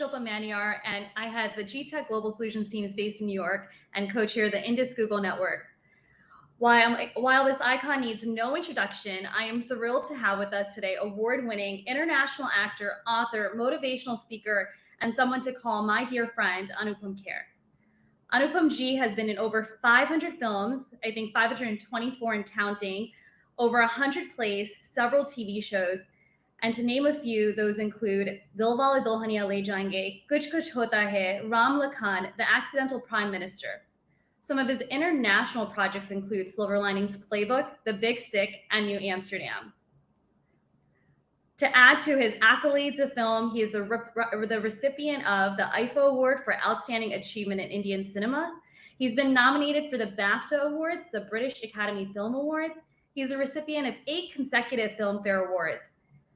Shilpa Maniar, and I head the GTech Global Solutions team is based in New York and co-chair the Indus Google Network. While this icon needs no introduction, I am thrilled to have with us today award-winning international actor, author, motivational speaker, and someone to call my dear friend, Anupam Kher. Anupam ji has been in over 500 films, I think 524 and counting, over 100 plays, several TV shows, and to name a few, those include Dilwale Dulhaniya Le Jayenge, Kuch Kuch Hota Hai, Ram Lakhan, The Accidental Prime Minister. Some of his international projects include Silver Linings Playbook, The Big Sick, and New Amsterdam. To add to his accolades of film, he is the recipient of the IIFA Award for Outstanding Achievement in Indian Cinema. He's been nominated for the BAFTA Awards, the British Academy Film Awards. He's the recipient of 8 consecutive Filmfare Awards.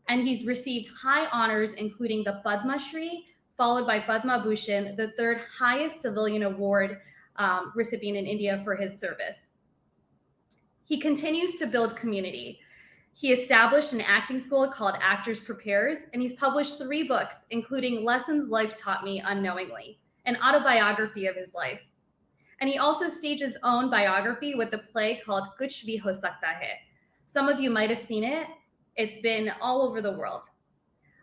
And he's received high honors, including the Padma Shri, followed by Padma Bhushan, the 3rd highest civilian award recipient in India for his service. He continues to build community. He established an acting school called Actors Prepares, and he's published 3 books, including Lessons Life Taught Me Unknowingly, an autobiography of his life. And he also staged his own biography with a play called Kuch Bhi Ho Sakta Hai. Some of you might have seen it. It's been all over the world.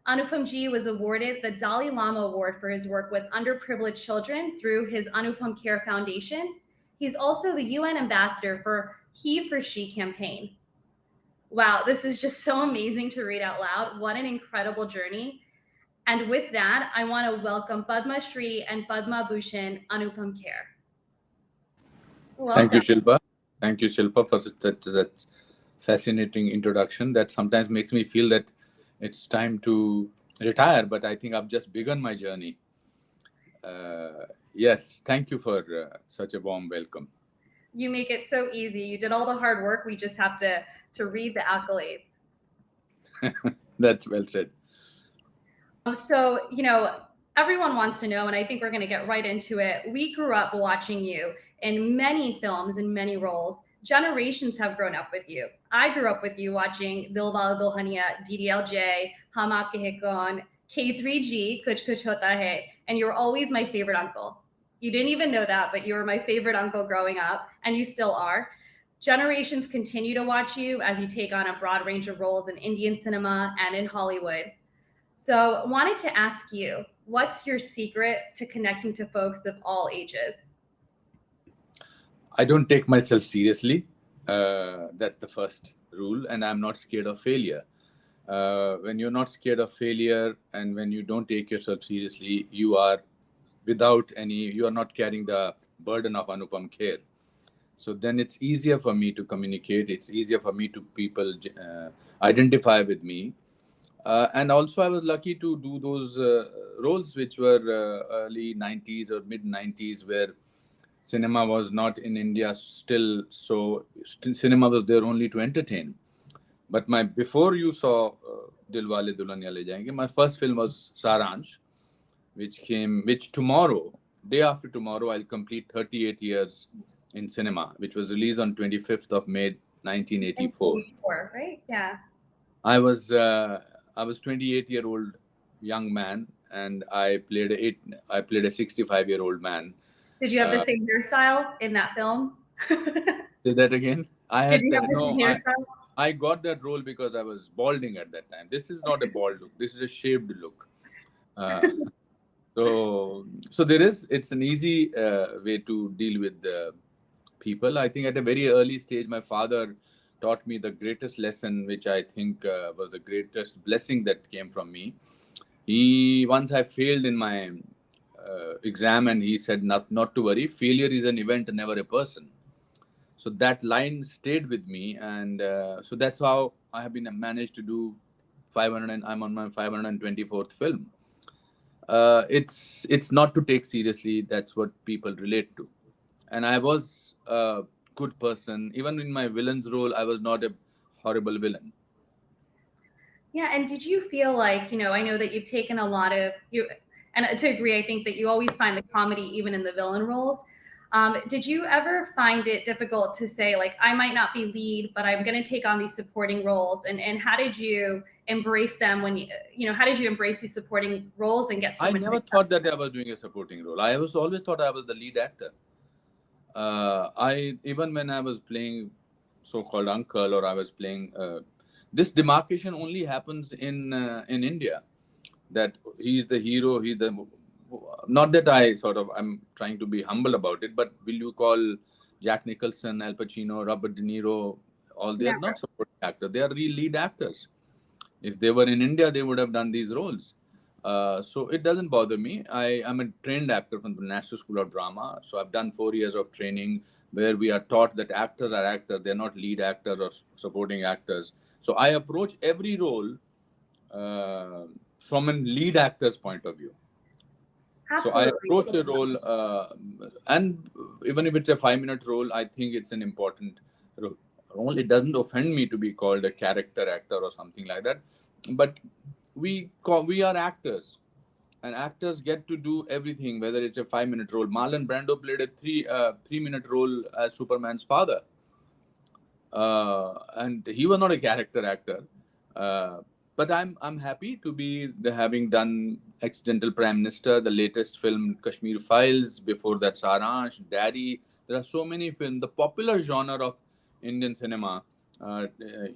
Anupam ji was awarded the Dalai Lama Award for his work with underprivileged children through his Anupam Kher Foundation. He's also the UN ambassador for He for She campaign. Wow, this is just so amazing to read out loud. What an incredible journey. And with that, I want to welcome Padma Shri and Padma Bhushan, Anupam Kher. Welcome. Thank you, Shilpa. Thank you, Shilpa, for that fascinating introduction that sometimes makes me feel that it's time to retire, but I think I've just begun my journey. Yes, thank you for such a warm welcome. You make it so easy. You did all the hard work. We just have to read the accolades. That's well said. So, everyone wants to know, and I think we're going to get right into it. We grew up watching you in many films, in many roles. Generations have grown up with you. I grew up with you watching Dilwale Dulhaniya, DDLJ, Hum Aapke Hai Kaun, K3G, Kuch Kuch Hota Hai, and you were always my favorite uncle. You didn't even know that, but you were my favorite uncle growing up, and you still are. Generations continue to watch you as you take on a broad range of roles in Indian cinema and in Hollywood. So I wanted to ask you, what's your secret to connecting to folks of all ages? I don't take myself seriously. That's the first rule. And I'm not scared of failure. When you're not scared of failure and when you don't take yourself seriously, you are not carrying the burden of Anupam Kher. So then it's easier for me to communicate. It's easier for me to people identify with me. And also I was lucky to do those roles which were early 90s or mid 90s where cinema was not in India still. So cinema was there only to entertain. But before you saw Dilwale Dulhaniya Le Jayenge, my first film was Saaransh, which tomorrow, day after tomorrow, I'll complete 38 years in cinema, which was released on 25th of May, 1984. Right? Yeah. I was 28-year-old young man, and I played a 65-year-old man. Did you have the same hairstyle in that film? Say that again. Did you have the same hairstyle? I got that role because I was balding at that time. This is not a bald look. This is a shaved look. So it's an easy way to deal with people. I think at a very early stage, my father taught me the greatest lesson, which I think was the greatest blessing that came from me. Once I failed in my exam, and he said, not to worry, failure is an event, never a person. So that line stayed with me, and so that's how I have managed to do 500, and I'm on my 524th film. It's not to take seriously. That's what people relate to. And I was a good person. Even in my villain's role, I was not a horrible villain. Yeah. And did you feel like, I know that you've taken a lot of, and to agree, I think that you always find the comedy even in the villain roles. Did you ever find it difficult to say, like, I might not be lead, but I'm going to take on these supporting roles? And how did you embrace them when how did you embrace these supporting roles and get so I much never success? thought that I was doing a supporting role. I was always thought I was the lead actor. I even when I was playing so-called uncle, or I was playing this demarcation only happens in India, that he's the hero, he's the, not that I'm trying to be humble about it, but will you call Jack Nicholson, Al Pacino, Robert De Niro, all they are Never. not supporting actors, they are real lead actors. If they were in India, they would have done these roles. So it doesn't bother me. I am a trained actor from the National School of Drama. So I've done 4 years of training where we are taught that actors are actors. They're not lead actors or supporting actors. So I approach every role from a lead actor's point of view. So I Absolutely. approach a role, and even if it's a 5-minute role, I think it's an important role. It doesn't offend me to be called a character actor or something like that. But we are actors, and actors get to do everything. Whether it's a 5-minute role, Marlon Brando played a 3-minute role as Superman's father, and he was not a character actor. But I'm happy to be having done Accidental Prime Minister, the latest film Kashmir Files, before that Saaransh, Daddy. There are so many films. The popular genre of Indian cinema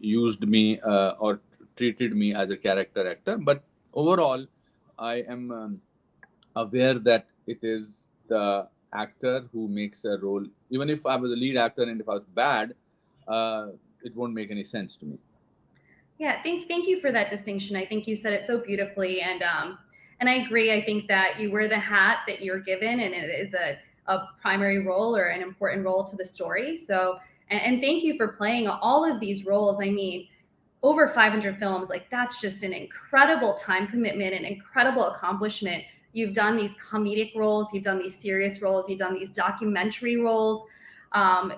used me or treated me as a character actor. But overall, I am aware that it is the actor who makes a role. Even if I was a lead actor and if I was bad, it won't make any sense to me. Yeah, thank you for that distinction. I think you said it so beautifully, and I agree. I think that you wear the hat that you're given, and it is a primary role or an important role to the story. So, and thank you for playing all of these roles. I mean, over 500 films, like that's just an incredible time commitment, an incredible accomplishment. You've done these comedic roles, you've done these serious roles, you've done these documentary roles,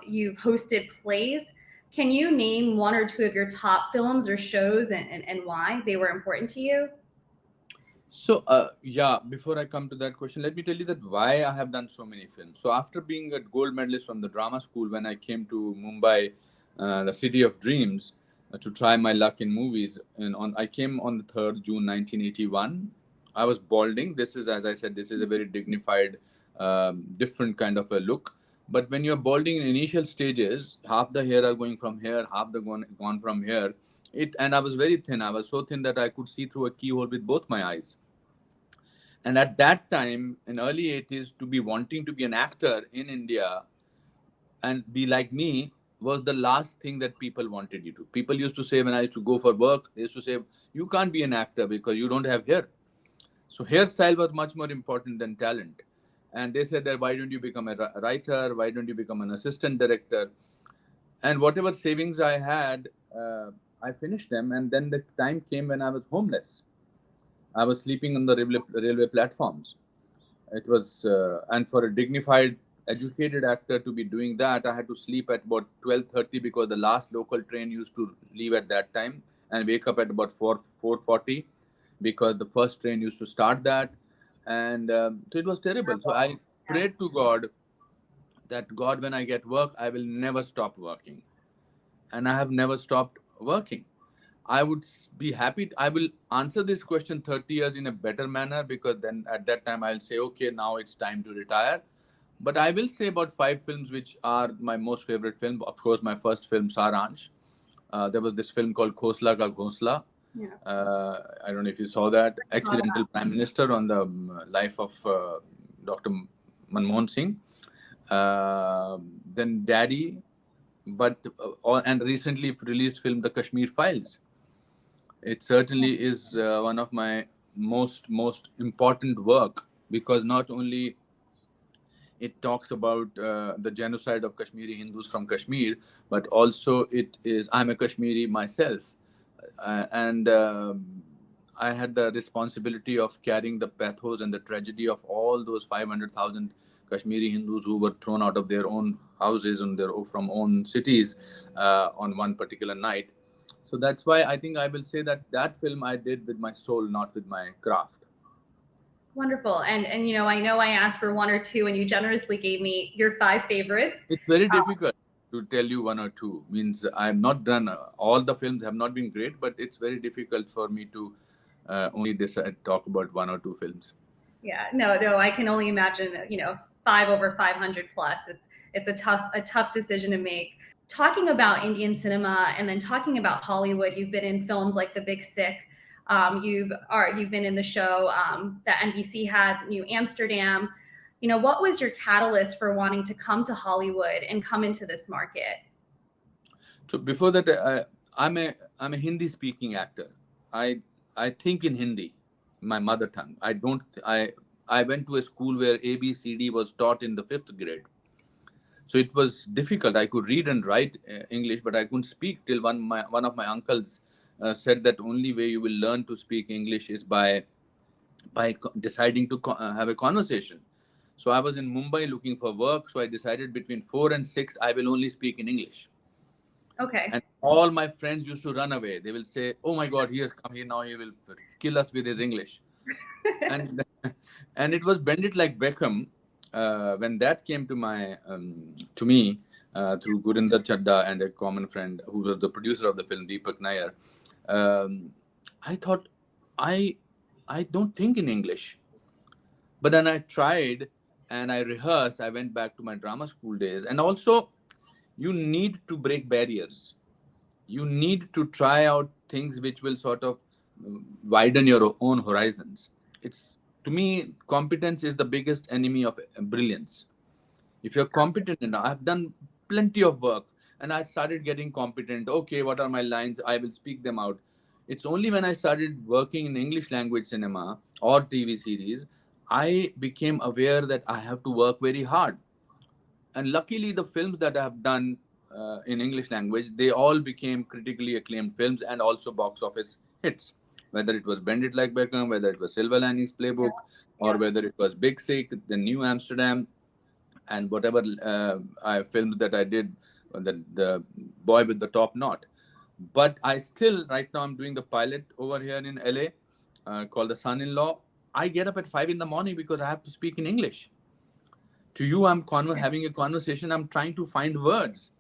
you've hosted plays. Can you name one or two of your top films or shows and why they were important to you? So, yeah, before I come to that question, let me tell you that why I have done so many films. So, after being a gold medalist from the drama school, when I came to Mumbai, the city of dreams, to try my luck in movies, and I came on the 3rd June 1981. I was balding. This is, as I said, this is a very dignified, different kind of a look. But when you're balding in initial stages, half the hair are going from here, half the gone from here. And I was very thin. I was so thin that I could see through a keyhole with both my eyes. And at that time, in early 80s, to be wanting to be an actor in India and be like me was the last thing that people wanted you to. People used to say, when I used to go for work, they used to say, you can't be an actor because you don't have hair. So hairstyle was much more important than talent. And they said that, why don't you become a writer? Why don't you become an assistant director? And whatever savings I had, I finished them. And then the time came when I was homeless. I was sleeping on the railway platforms. It was, and for a dignified, educated actor to be doing that, I had to sleep at about 12:30 because the last local train used to leave at that time, and wake up at about 4:40 because the first train used to start that, and so it was terrible. So I prayed to God that, God, when I get work, I will never stop working, and I have never stopped working. I would be happy. I will answer this question 30 years in a better manner, because then at that time I'll say, okay, now it's time to retire. But I will say about 5 films which are my most favorite film. Of course, my first film, Saaransh. There was this film called Khosla Ka Ghosla. Yeah. I don't know if you saw that. Accidental Prime Minister on the life of Dr. Manmohan Singh. Then Daddy. And recently released film, The Kashmir Files. It certainly is one of my most important work, because not only it talks about the genocide of Kashmiri Hindus from Kashmir, but also I'm a Kashmiri myself, and I had the responsibility of carrying the pathos and the tragedy of all those 500,000 Kashmiri Hindus who were thrown out of their own houses and from own cities on one particular night. So that's why I think I will say that film I did with my soul, not with my craft. Wonderful. And you know I asked for one or two, and you generously gave me your 5 favorites. It's very difficult to tell you one or two. Means I've not done all the films have not been great, but it's very difficult for me to only decide talk about one or two films. Yeah, no, I can only imagine. You know, 5 over 500 plus. It's a tough decision to make. Talking about Indian cinema and then talking about Hollywood, you've been in films like The Big Sick. You've been in the show that NBC had, New Amsterdam. You know, what was your catalyst for wanting to come to Hollywood and come into this market? So before that, I'm a Hindi speaking actor. I think in Hindi, my mother tongue. I went to a school where ABCD was taught in the 5th grade. So it was difficult. I could read and write English, but I couldn't speak till one of my uncles said that only way you will learn to speak English is by deciding to have a conversation. So I was in Mumbai looking for work. So I decided between 4 and 6, I will only speak in English. Okay. And all my friends used to run away. They will say, "Oh my God, he has come here now. He will kill us with his English." and it was Bend It Like Beckham. When that came to me through Gurinder Chadda and a common friend who was the producer of the film, Deepak Nair, I thought, I don't think in English. But then I tried and I rehearsed. I went back to my drama school days. And also, you need to break barriers. You need to try out things which will sort of widen your own horizons. To me, competence is the biggest enemy of brilliance. If you're competent enough, I've done plenty of work and I started getting competent. Okay, what are my lines? I will speak them out. It's only when I started working in English language cinema or TV series, I became aware that I have to work very hard. And luckily, the films that I have done in English language, they all became critically acclaimed films and also box office hits. Whether it was Bend It Like Beckham, whether it was Silver Linings Playbook, or whether it was Big Sick, the New Amsterdam, and whatever films that I did, the Boy with the Top Knot. But I still, right now, I'm doing the pilot over here in LA called The Son-in-Law. I get up at 5 in the morning because I have to speak in English. To you, I'm having a conversation. I'm trying to find words.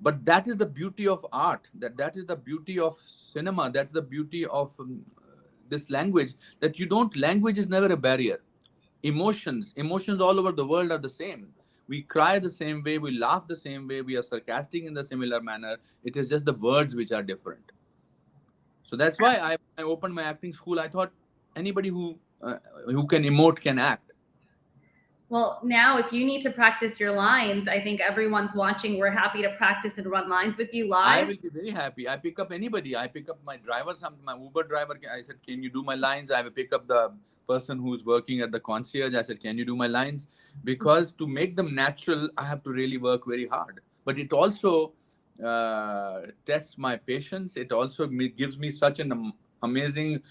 But that is the beauty of art. That is the beauty of cinema. That's the beauty of this language. That language is never a barrier. Emotions all over the world are the same. We cry the same way. We laugh the same way. We are sarcastic in the similar manner. It is just the words which are different. So that's why I opened my acting school. I thought anybody who can emote can act. Well, now if you need to practice your lines, I think everyone's watching. We're happy to practice and run lines with you live. I will be very happy. I pick up anybody. I pick up my driver, my Uber driver. I said, "Can you do my lines?" I will pick up the person who's working at the concierge. I said, "Can you do my lines?" Because to make them natural, I have to really work very hard. But it also tests my patience. It also gives me such an amazing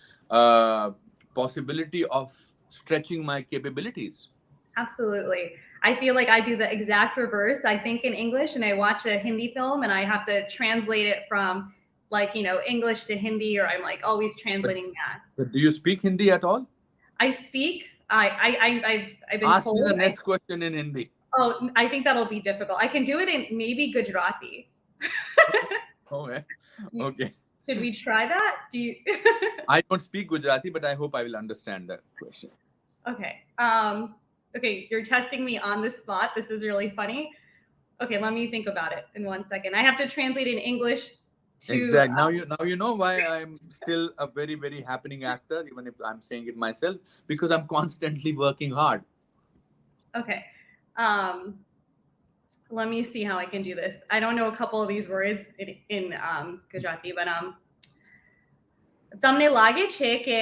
possibility of stretching my capabilities. Absolutely. I feel like I do the exact reverse. I think in English and I watch a Hindi film and I have to translate it from English to Hindi, or I'm like always translating that. But do you speak Hindi at all? I speak. I've been Ask told. Me the next question in Hindi. Oh, I think that'll be difficult. I can do it in maybe Gujarati. Okay. Should we try that? Do you? I don't speak Gujarati, but I hope I will understand that question. Okay. Okay, you're testing me on the spot. This is really funny. Okay, let me think about it in 1 second. I have to translate in English to... Exactly. Now you know why I'm still a very, very happening actor, even if I'm saying it myself, because I'm constantly working hard. Okay. Let me see how I can do this. I don't know a couple of these words in Gujarati, but તમને લાગે છે કે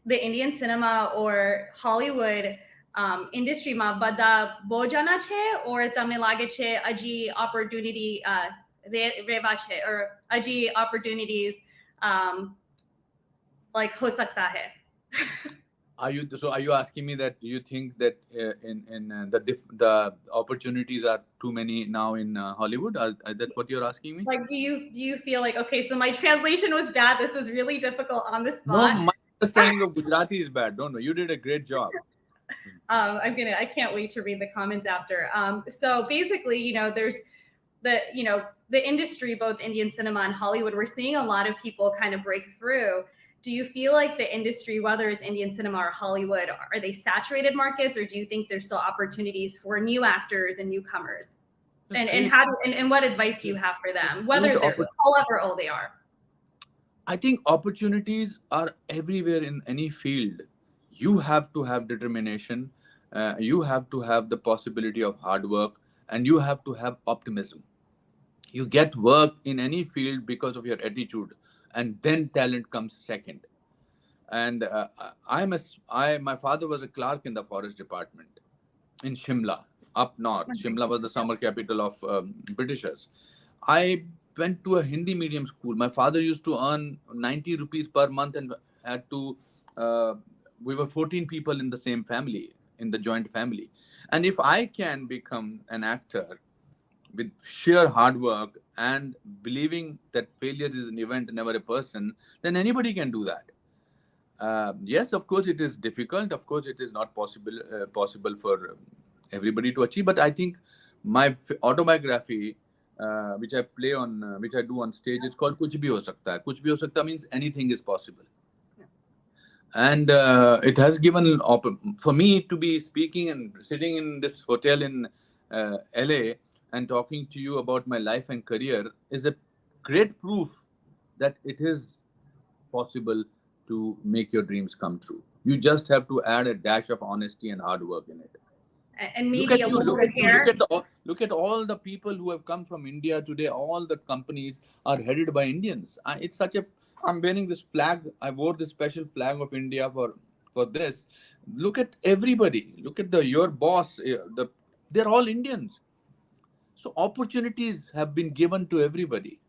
the Indian cinema or Hollywood industry માં બધા બોજાના છે, or તમને લાગે છે હજી opportunity રેવા છે, or હજી opportunities like हो सकता है? Are you asking me that, do you think that in the opportunities are too many now in Hollywood? Is that what you're asking me? Like, do you feel like, okay, so my translation was bad. This was really difficult on the spot. No, understanding of Gujarati is bad. Don't know. You did a great job. I can't wait to read the comments after. So basically, there's the industry, both Indian cinema and Hollywood, we're seeing a lot of people kind of break through. Do you feel like the industry, whether it's Indian cinema or Hollywood, are they saturated markets, or do you think there's still opportunities for new actors and newcomers? And what advice do you have for them, whether they're however old they are? I think opportunities are everywhere in any field. You have to have determination. You have to have the possibility of hard work, and you have to have optimism. You get work in any field because of your attitude, and then talent comes second. And my father was a clerk in the forest department in Shimla, up north. Shimla was the summer capital of Britishers. I went to a Hindi medium school. My father used to earn 90 rupees per month and had to, we were 14 people in the same family, in the joint family. And if I can become an actor with sheer hard work and believing that failure is an event, never a person, then anybody can do that. Yes, of course, it is difficult. Of course, it is not possible for everybody to achieve. But I think my autobiography, which I play on, which I do on stage, it's called "Kuch Bhi Ho Sakta Hai." "Kuch Bhi Ho Sakta" means anything is possible. And it has given for me to be speaking and sitting in this hotel in LA and talking to you about my life and career is a great proof that it is possible to make your dreams come true. You just have to add a dash of honesty and hard work in it. And maybe look at all the people who have come from India today. All the companies are headed by Indians. It's such a. I'm wearing this flag. I wore this special flag of India for this. Look at everybody. Look at your boss. They're all Indians. So opportunities have been given to everybody.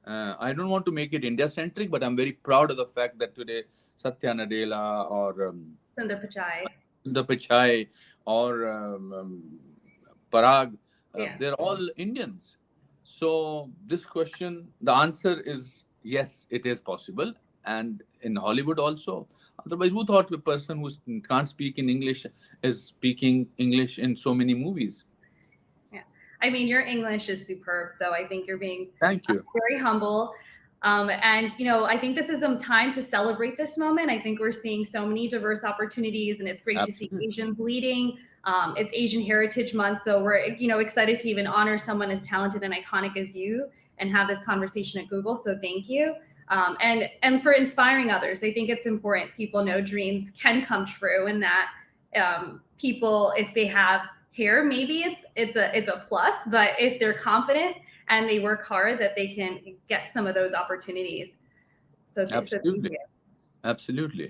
I don't want to make it India-centric, but I'm very proud of the fact that today Satya Nadella or Sundar Pichai or Parag, they're all Indians. So this question, the answer is yes, it is possible. And in Hollywood also. Otherwise, who thought the person who can't speak in English is speaking English in so many movies? I mean, your English is superb, so I think you're being Thank you. Very humble. And, I think this is some time to celebrate this moment. I think we're seeing so many diverse opportunities, and it's great to see Asians leading. It's Asian Heritage Month, so we're, excited to even honor someone as talented and iconic as you and have this conversation at Google. So thank you. And for inspiring others. I think it's important people know dreams can come true, and that people, if they have hair, maybe it's a plus, but if they're confident and they work hard, that they can get some of those opportunities. So Absolutely.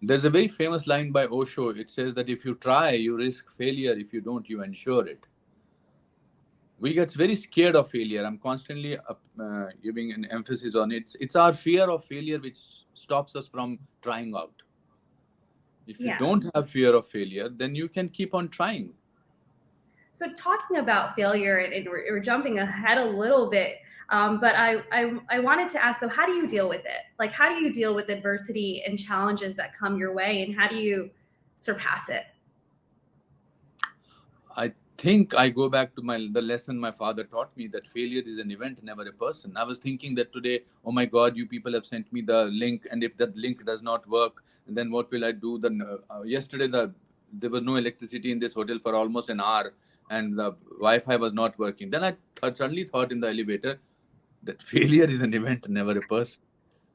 There's a very famous line by Osho. It says that if you try, you risk failure. If you don't, you ensure it. We get very scared of failure. I'm constantly giving an emphasis on it. It's our fear of failure which stops us from trying out. If you don't have fear of failure, then you can keep on trying. So talking about failure, and we're jumping ahead a little bit, but I wanted to ask, so how do you deal with it? Like, how do you deal with adversity and challenges that come your way, and how do you surpass it? I think I go back to the lesson my father taught me, that failure is an event, never a person. I was thinking that today, oh my God, you people have sent me the link, and if that link does not work, then what will I do? Then yesterday there was no electricity in this hotel for almost an hour, and the Wi-Fi was not working. Then I suddenly thought in the elevator that failure is an event, never a person.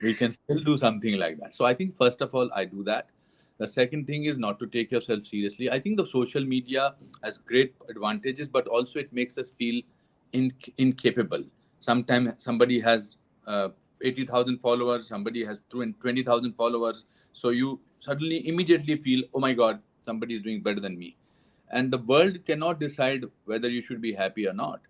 We can still do something like that. So I think first of all, I do that. The second thing is not to take yourself seriously. I think the social media has great advantages, but also it makes us feel incapable. Sometimes somebody has 80,000 followers, somebody has 20,000 followers. So you suddenly immediately feel, oh my God, somebody is doing better than me. And the world cannot decide whether you should be happy or not.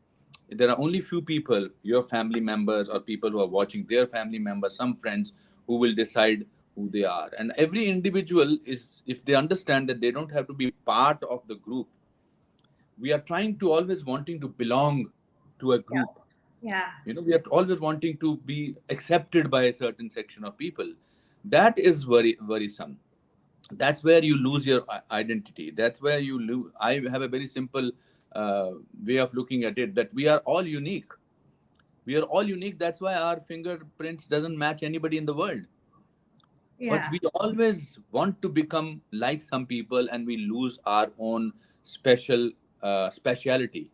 There are only few people, your family members or people who are watching, their family members, some friends, who will decide who they are. And every individual is, if they understand that they don't have to be part of the group, we are trying to always wanting to belong to a group. Yeah. We are always wanting to be accepted by a certain section of people. That is very worrisome. That's where you lose your identity. That's where you lose. I have a very simple way of looking at it, that we are all unique. We are all unique. That's why our fingerprints doesn't match anybody in the world. But Yeah. we always want to become like some people, and we lose our own special speciality.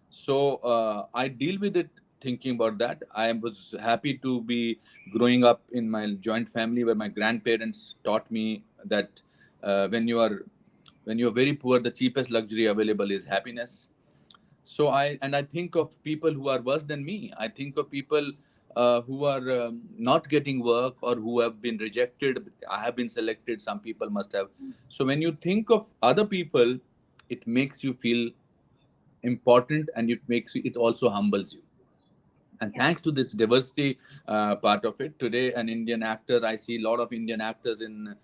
So I deal with it thinking about that. I was happy to be growing up in my joint family where my grandparents taught me that when you are very poor, the cheapest luxury available is happiness. So I think of people who are worse than me. I think of people who are not getting work, or who have been rejected. I have been selected. Some people must have. So when you think of other people, it makes you feel important, and it also humbles you. And Yeah. thanks to this diversity part of it, today an Indian actor, I see a lot of Indian actors in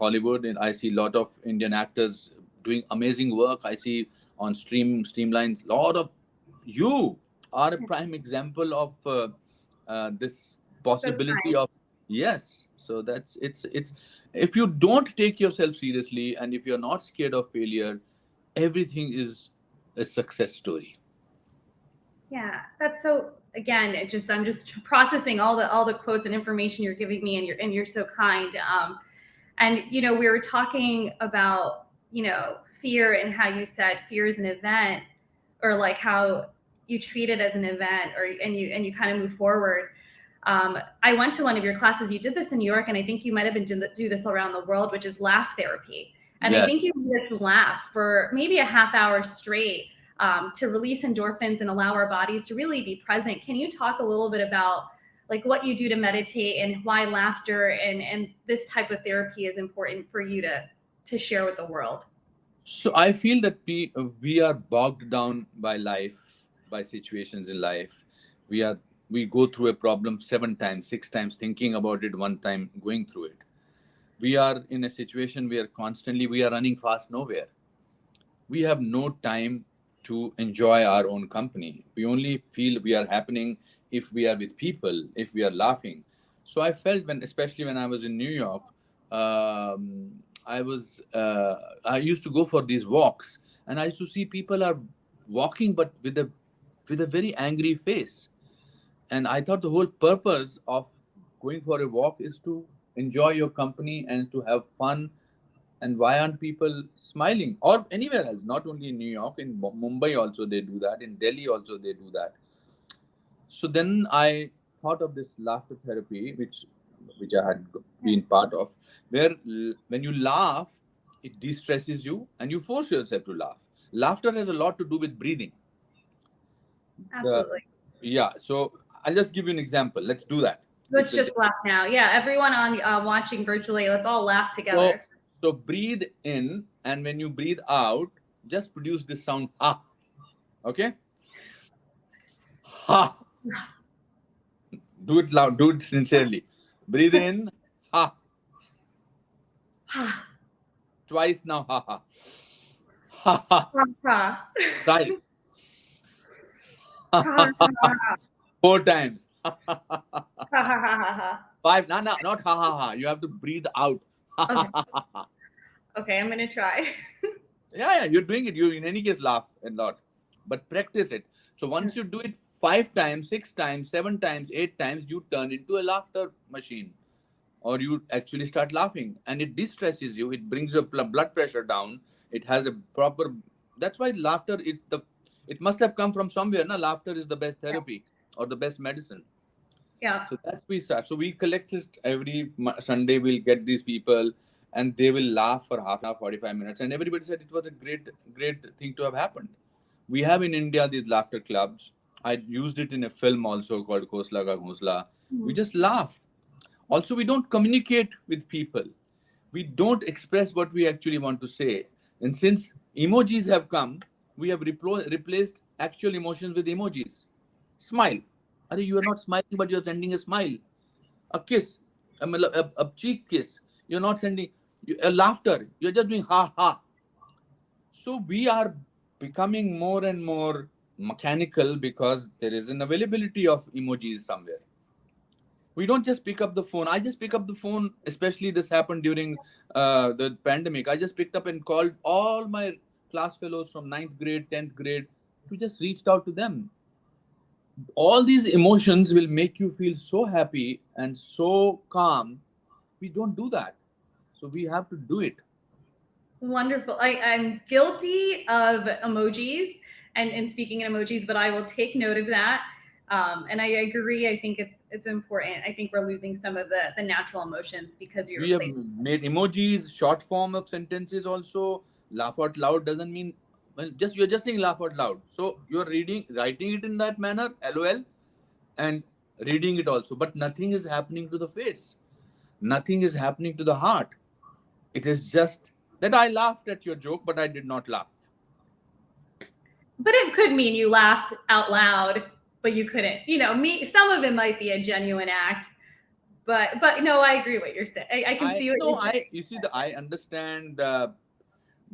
Hollywood, and I see a lot of Indian actors doing amazing work. I see on streamlines a lot of. You are a prime example of this So possibility kind. of. Yes, so it's if you don't take yourself seriously, and if you're not scared of failure, everything is a success story. Yeah, that's so. Again, I'm just processing all the quotes and information you're giving me, and you're so kind. And we were talking about fear, and how you said fear is an event, or like how you treat it as an event, or and you kind of move forward. I went to one of your classes. You did this in New York, and I think you might have been do this around the world, which is laugh therapy. And I think Yes. you made us laugh for maybe a half hour straight, to release endorphins and allow our bodies to really be present. Can you talk a little bit about like what you do to meditate, and why laughter and this type of therapy is important for you to share with the world? So I feel that we are bogged down by life, by situations in life. We are we go through a problem 7 times, 6 times, thinking about it one time, going through it. We are in a situation where constantly we are running fast nowhere. We have no time to enjoy our own company. We only feel we are happening if we are with people, if we are laughing. So I felt especially when I was in New York, I used to go for these walks, and I used to see people are walking, but with a very angry face. And I thought the whole purpose of going for a walk is to enjoy your company and to have fun. And why aren't people smiling, or anywhere else? Not only in New York, in Mumbai also they do that, in Delhi also they do that. So then I thought of this laughter therapy, which I had been part of, where when you laugh, it de-stresses you, and you force yourself to laugh. Laughter has a lot to do with breathing. The Absolutely. Yeah, so I'll just give you an example. Let's do that. Let's just laugh now. Yeah, everyone on watching virtually, let's all laugh So together. so breathe in, and when you breathe out, just produce this sound ha. Okay? Ha. Do it loud, do it sincerely. Breathe in, ha. Twice now, ha ha. Ha ha. Ha, Twice. ha, ha, 4 times. ha, ha, ha, ha. 5. No, no, not ha ha ha. You have to breathe out. Okay. Okay, I'm gonna try. Yeah, you're doing it. You, in any case, laugh a lot, but practice it. So once you do it 5 times, 6 times, 7 times, 8 times, you turn into a laughter machine, or you actually start laughing, and it de-stresses you. It brings your blood pressure down. It has a proper. That's why laughter is the. It must have come from somewhere. Na, laughter is the best therapy or the best medicine. Yeah. So that's we start. So we collect just every Sunday. We'll get these people, and they will laugh for half an hour, 45 minutes, and everybody said it was a great thing to have happened. We have in India these laughter clubs. I used it in a film also called Khosla Ka Ghosla. We just laugh. Also, we don't communicate with people. We don't express what we actually want to say. And since emojis have come, we have replaced actual emotions with emojis. Smile. Are you are not smiling, but you're sending a smile. A kiss, a cheek kiss. You're not sending a laughter. You're just doing ha ha. So we are becoming more and more mechanical because there is an availability of emojis somewhere. We don't just pick up the phone. I just pick up the phone, especially this happened during the pandemic. I just picked up and called all my class fellows from ninth grade, 10th grade, to just reached out to them. All these emotions will make you feel so happy and so calm. We don't do that. So we have to do it. Wonderful. I'm guilty of emojis and speaking in emojis, but I will take note of that. And I agree. I think it's important. I think we're losing some of the natural emotions because you We have replace. made emojis, short form of sentences also. Laugh out loud doesn't mean, well, just you're just saying laugh out loud. So you're writing it in that manner, LOL, and reading it also. But nothing is happening to the face. Nothing is happening to the heart. It is just that I laughed at your joke, but I did not laugh. But it could mean you laughed out loud, but you couldn't. Some of it might be a genuine act, but no, I agree what you're saying. I can see what you're saying. You see, I understand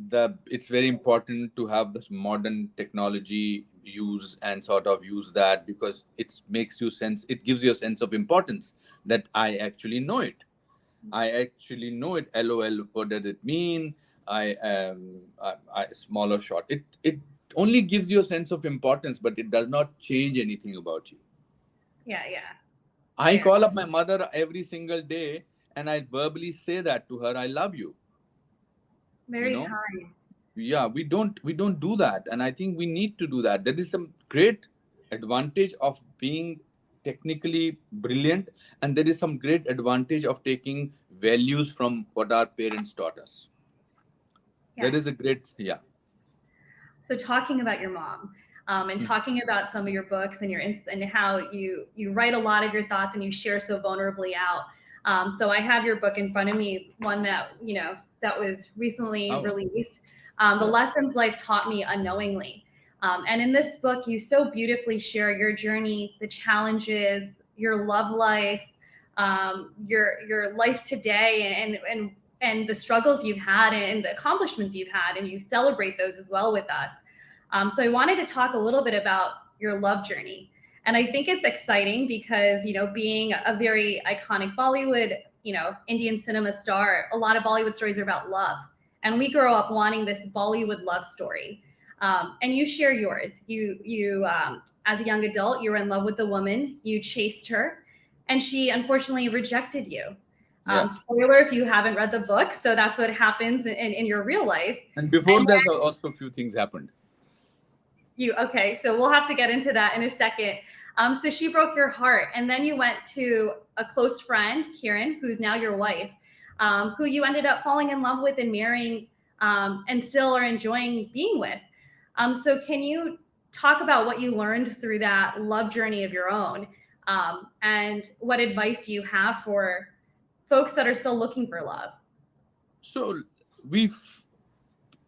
the it's very important to have this modern technology use and sort of use that, because it makes you sense, it gives you a sense of importance that I actually know it. I actually know it. LOL, what does it mean? I small or short. It only gives you a sense of importance, but it does not change anything about you. Yeah. I call up my mother every single day and I verbally say that to her, I love you. Very kind. Yeah, we don't do that, and I think we need to do that. There is some great advantage of being technically brilliant, and there is some great advantage of taking values from what our parents taught us. Yes. There is a great, yeah. So talking about your mom, and talking about some of your books and and how you write a lot of your thoughts and you share so vulnerably out. So I have your book in front of me, one that was recently released, The Lessons Life Taught Me Unknowingly. And in this book, you so beautifully share your journey, the challenges, your love life, your life today, and the struggles you've had and the accomplishments you've had, and you celebrate those as well with us. So I wanted to talk a little bit about your love journey. And I think it's exciting because, being a very iconic Bollywood, Indian cinema star, a lot of Bollywood stories are about love. And we grow up wanting this Bollywood love story. And you share yours. You as a young adult, you were in love with a woman, you chased her, and she unfortunately rejected you. Spoiler if you haven't read the book. So that's what happens in your real life. And before that, also a few things happened. Okay, so we'll have to get into that in a second. So she broke your heart, and then you went to a close friend, Kiran, who's now your wife, who you ended up falling in love with and marrying, and still are enjoying being with. So can you talk about what you learned through that love journey of your own, and what advice do you have for folks that are still looking for love? So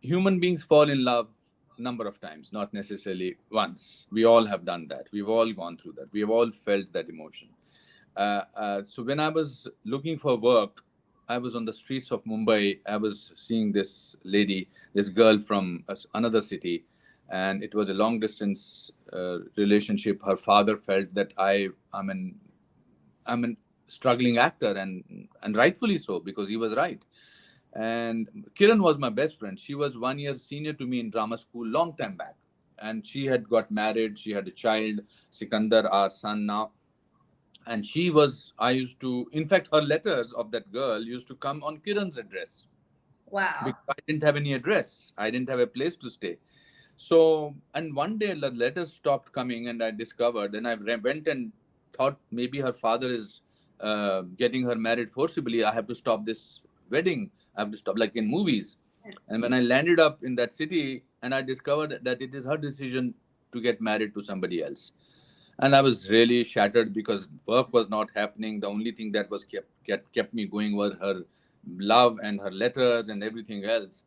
human beings fall in love a number of times, not necessarily once. We all have done that. We've all gone through that. We have all felt that emotion. So when I was looking for work, I was on the streets of Mumbai. I was seeing this lady, this girl from another city, and it was a long distance relationship. Her father felt that I'm a struggling actor, and rightfully so, because he was right. And Kiran was my best friend. She was 1 year senior to me in drama school, long time back. And she had got married. She had a child, Sikandar, our son now. And I used to, in fact, her letters of that girl used to come on Kiran's address. Wow. Because I didn't have any address. I didn't have a place to stay. So, and one day the letters stopped coming, and I discovered, and I went and thought maybe her father is getting her married forcibly. I have to stop this wedding. I have to stop, like in movies. And when I landed up in that city, and I discovered that it is her decision to get married to somebody else. And I was really shattered because work was not happening. The only thing that was kept me going were her love and her letters and everything else.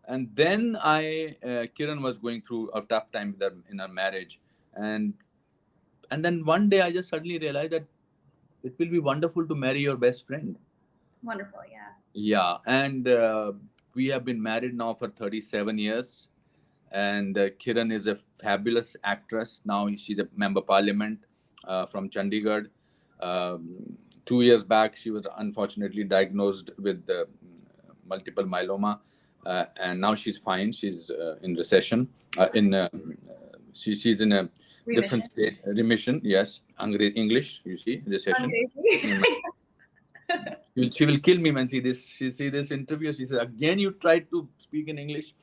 And then Kiran was going through a tough time in her marriage. And then one day I just suddenly realized that it will be wonderful to marry your best friend. Wonderful, yeah. Yeah, and we have been married now for 37 years. And Kiran is a fabulous actress. Now she's a member of parliament from Chandigarh. 2 years back, she was unfortunately diagnosed with multiple myeloma, and now she's fine. She's in recession. She's in a different state, remission. Yes, English. You see, recession. She will kill me when she see this interview. She says, again, you tried to speak in English.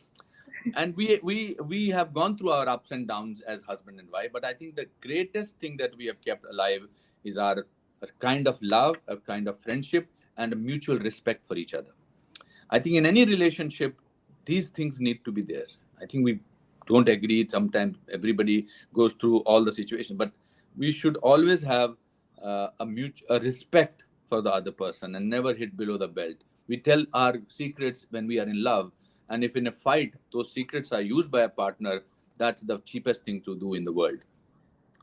And we have gone through our ups and downs as husband and wife. But I think the greatest thing that we have kept alive is our a kind of love, a kind of friendship, and a mutual respect for each other. I think in any relationship, these things need to be there. I think we don't agree. Sometimes everybody goes through all the situations, but we should always have a respect for the other person and never hit below the belt. We tell our secrets when we are in love, and if in a fight those secrets are used by a partner, that's the cheapest thing to do in the world,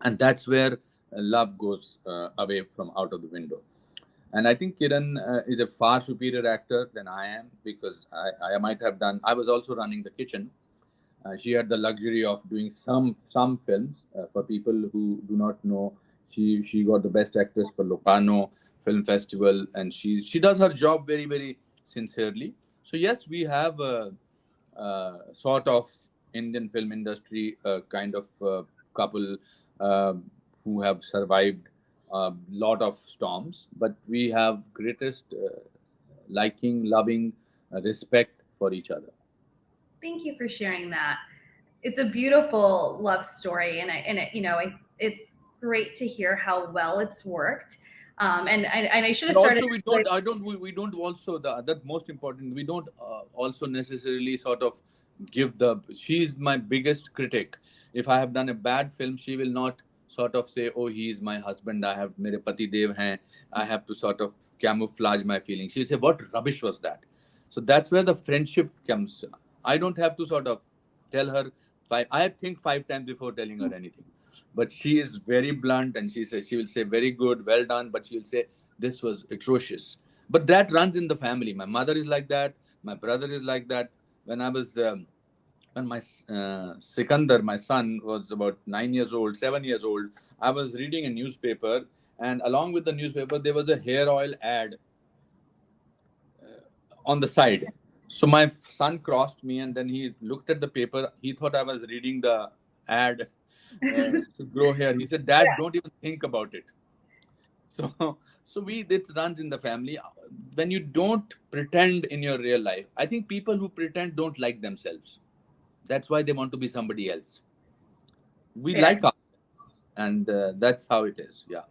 and that's where love goes away from out of the window. And I think Kiran is a far superior actor than I am, because I might have done. I was also running the kitchen. She had the luxury of doing some films. For people who do not know, she got the best actress for Locarno Film Festival, and she does her job very, very sincerely. So yes, we have a sort of Indian film industry kind of couple uh, who have survived a lot of storms, but we have greatest liking, loving, respect for each other. Thank you for sharing that. It's a beautiful love story, and it's great to hear how well it's worked. And I should have started. Also, we don't also the other most important. We don't also necessarily sort of give the. She is my biggest critic. If I have done a bad film, she will not sort of say, "Oh, he is my husband. I have mere pati dev hain. I have to sort of camouflage my feelings." She'll say, "What rubbish was that?" So that's where the friendship comes. I don't have to sort of tell her five. I think 5 times before telling her anything. But she is very blunt, and she will say very good, well done, but she will say this was atrocious. But that runs in the family. My mother is like that. My brother is like that. When I was when my Sikandar, my son, was about 9 years old, 7 years old, I was reading a newspaper, and along with the newspaper, there was a hair oil ad on the side. So my son crossed me, and then he looked at the paper. He thought I was reading the ad to grow hair. He said, "Dad, don't even think about it." So it runs in the family. When you don't pretend in your real life, I think people who pretend don't like themselves. That's why they want to be somebody else. We like ourselves, and that's how it is. Yeah.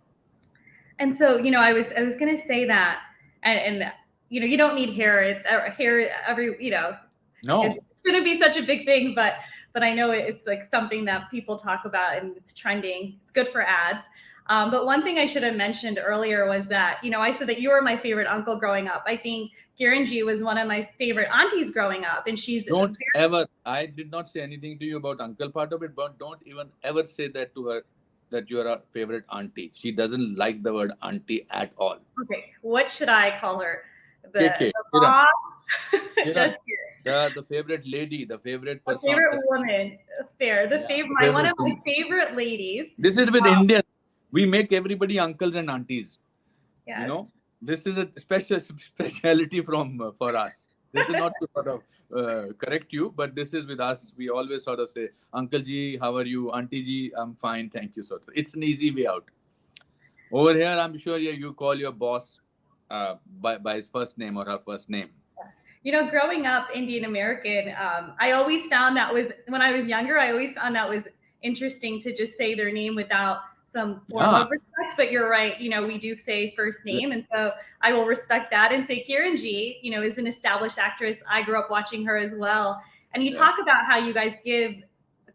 And so, I was gonna say that, and you don't need hair. It's hair every, No. It shouldn't be such a big thing, but I know it's like something that people talk about, and it's trending. It's good for ads. But one thing I should have mentioned earlier was that, I said that you were my favorite uncle growing up. I think Kiranji was one of my favorite aunties growing up, and she's I did not say anything to you about uncle part of it, but don't even ever say that to her, that you are a favorite auntie. She doesn't like the word auntie at all. Okay, what should I call her? The boss? Just the favorite lady, the favorite person, the favorite woman. Fair. One of my favorite ladies. This is with Indians. We make everybody uncles and aunties. Yes. This is a speciality for us. This is not to sort of correct you, but this is with us. We always sort of say, "Uncle ji, how are you? Auntie ji, I'm fine, thank you." Sort of. It's an easy way out. Over here, I'm sure you call your boss by his first name or her first name. Growing up Indian American, I always found when I was younger, I always found that was interesting to just say their name without some form of respect. But you're right, we do say first name, and so I will respect that and say Kiranji, is an established actress. I grew up watching her as well. And you talk about how you guys give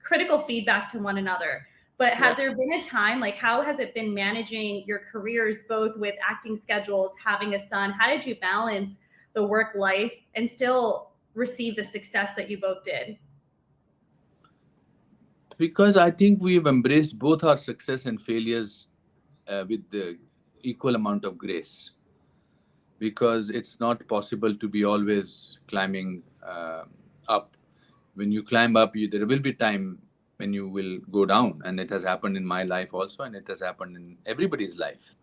critical feedback to one another. But has there been a time, like how has it been managing your careers, both with acting schedules, having a son? How did you balance the work life and still receive the success that you both did? Because I think we've embraced both our success and failures with the equal amount of grace. Because it's not possible to be always climbing up. When you climb up, there will be time when you will go down, and it has happened in my life also, and it has happened in everybody's life.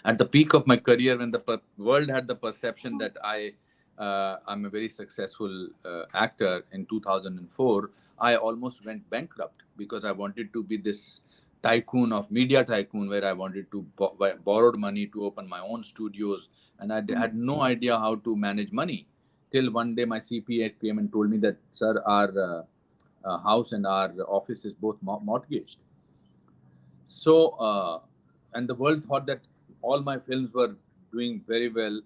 At the peak of my career, when the world had the perception that I'm a very successful actor in 2004, I almost went bankrupt because I wanted to be this tycoon of media tycoon, where I wanted to borrowed money to open my own studios, and I had no idea how to manage money. Till one day my CPA came and told me that, sir, our house and our office is both mortgaged. So, and the world thought that all my films were doing very well.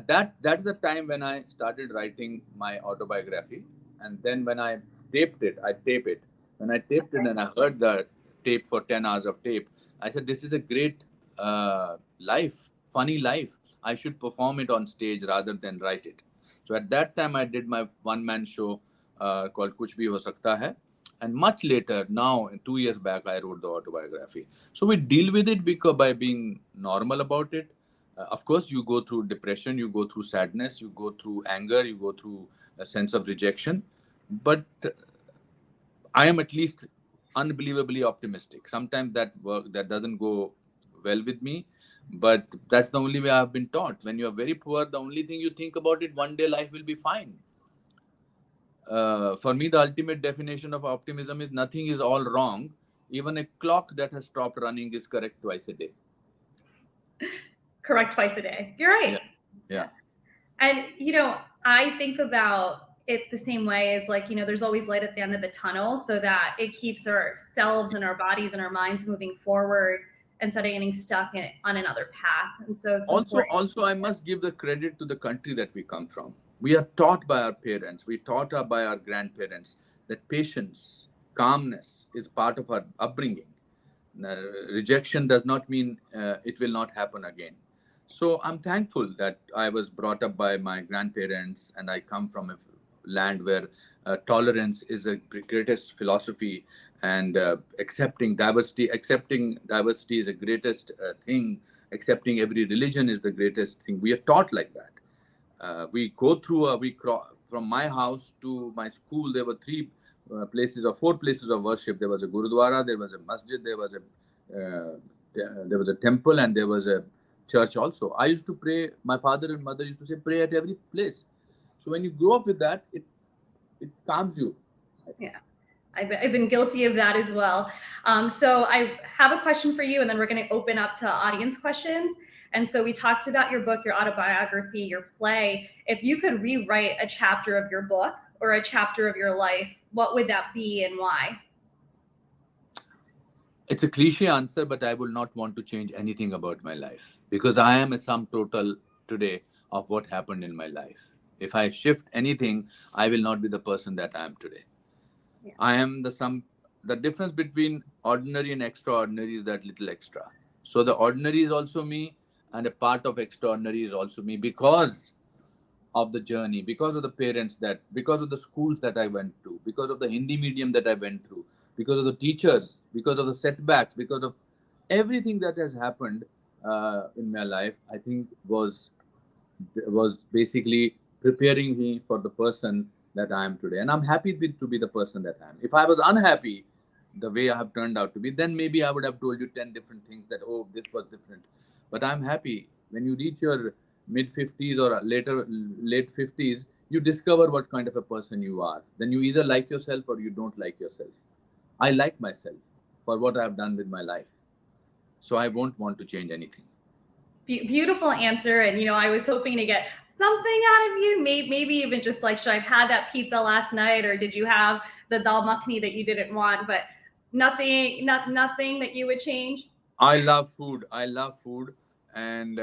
That's the time when I started writing my autobiography. And then when I tape it. When I taped it and I heard the tape for 10 hours of tape, I said, this is a great life, funny life. I should perform it on stage rather than write it. So at that time, I did my one-man show called Kuch Bhi Ho Sakta Hai. And much later, now 2 years back, I wrote the autobiography. So we deal with it by being normal about it. Of course, you go through depression, you go through sadness, you go through anger, you go through a sense of rejection. But I am at least unbelievably optimistic. Sometimes that doesn't go well with me, but that's the only way I've been taught. When you're very poor, the only thing you think about it, one day life will be fine. For me, the ultimate definition of optimism is nothing is all wrong. Even a clock that has stopped running is correct twice a day. Correct twice a day. You're right. Yeah. And, I think about it the same way as there's always light at the end of the tunnel, so that it keeps ourselves and our bodies and our minds moving forward instead of getting stuck on another path. And so it's also, I must give the credit to the country that we come from. We are taught by our parents, we taught by our grandparents that patience, calmness is part of our upbringing. Rejection does not mean it will not happen again. So I'm thankful that I was brought up by my grandparents, and I come from a land where tolerance is the greatest philosophy, and accepting diversity is the greatest thing. Accepting every religion is the greatest thing. We are taught like that. We go through from my house to my school. There were 4 places of worship. There was a gurudwara, there was a masjid, there was a temple, and there was a church also. I used to pray. My father and mother used to say, pray at every place. So when you grow up with that, it calms you. Yeah, I've been guilty of that as well. So I have a question for you, and then we're going to open up to audience questions. And so we talked about your book, your autobiography, your play. If you could rewrite a chapter of your book or a chapter of your life, what would that be and why? It's a cliche answer, but I will not want to change anything about my life, because I am a sum total today of what happened in my life. If I shift anything, I will not be the person that I am today. Yeah. I am the difference between ordinary and extraordinary is that little extra. So the ordinary is also me, and a part of extraordinary is also me, because of the journey, because of the parents because of the schools that I went to, because of the Hindi medium that I went through, because of the teachers, because of the setbacks, because of everything that has happened in my life, I think was basically preparing me for the person that I am today. And I'm happy to be the person that I am. If I was unhappy the way I have turned out to be, then maybe I would have told you 10 different things that, oh, this was different. But I'm happy. When you reach your mid-50s or late 50s, you discover what kind of a person you are. Then you either like yourself or you don't like yourself. I like myself for what I've done with my life. So I won't want to change anything. Beautiful answer. And, I was hoping to get something out of you. Maybe even just should I have had that pizza last night, or did you have the dal makhani that you didn't want? But nothing that you would change. I love food. And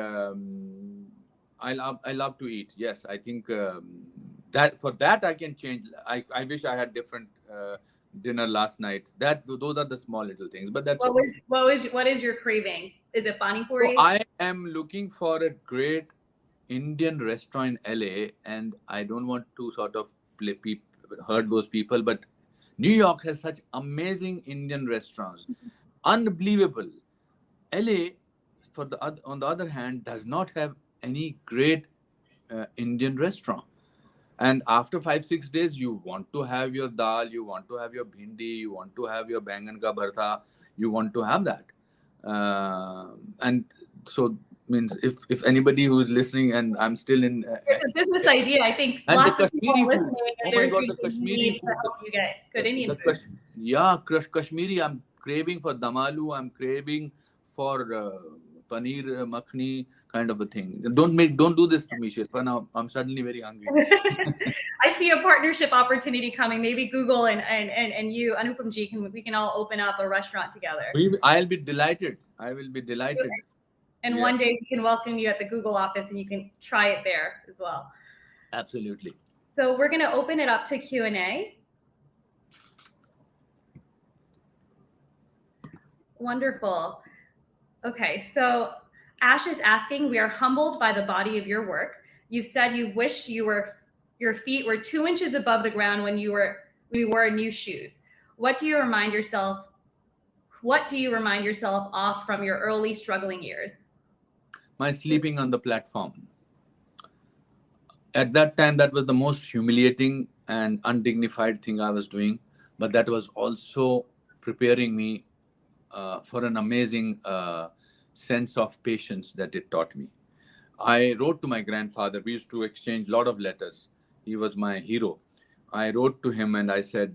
I love to eat. Yes, I think that for that I can change. I wish I had different dinner last night. Those are the small little things, but that's what is your craving? Is it pani puri? So I am looking for a great Indian restaurant in LA, and I don't want to sort of hurt those people, but New York has such amazing Indian restaurants, unbelievable. LA, on the other hand, does not have any great Indian restaurant. And after 5-6 days, you want to have your dal, you want to have your bhindi, you want to have your bangan ka bharta, you want to have that. And so means if anybody who's listening and I'm still in It's a business idea. I think and the lots of people Kashmiri are food. listening Oh and my they're God, the thinking you Kashmiri need to food. help you get good Indian food. Kashmiri. I'm craving for damalu. I'm craving for paneer makhni kind of a thing. Don't do this to me, Shilpa. Now I'm suddenly very hungry. I see a partnership opportunity coming. Maybe Google and you, Anupam ji, we can all open up a restaurant together. I'll be delighted. I will be delighted. And one day we can welcome you at the Google office and you can try it there as well. Absolutely. So we're going to open it up to Q&A. Wonderful. Okay, so Ash is asking, we are humbled by the body of your work. You've said you wished your feet were 2 inches above the ground when you wore new shoes. What do you remind yourself off from your early struggling years? My sleeping on the platform. At that time, that was the most humiliating and undignified thing I was doing, but that was also preparing me for an amazing sense of patience that it taught me. I wrote to my grandfather. We used to exchange a lot of letters. He was my hero. I wrote to him and I said,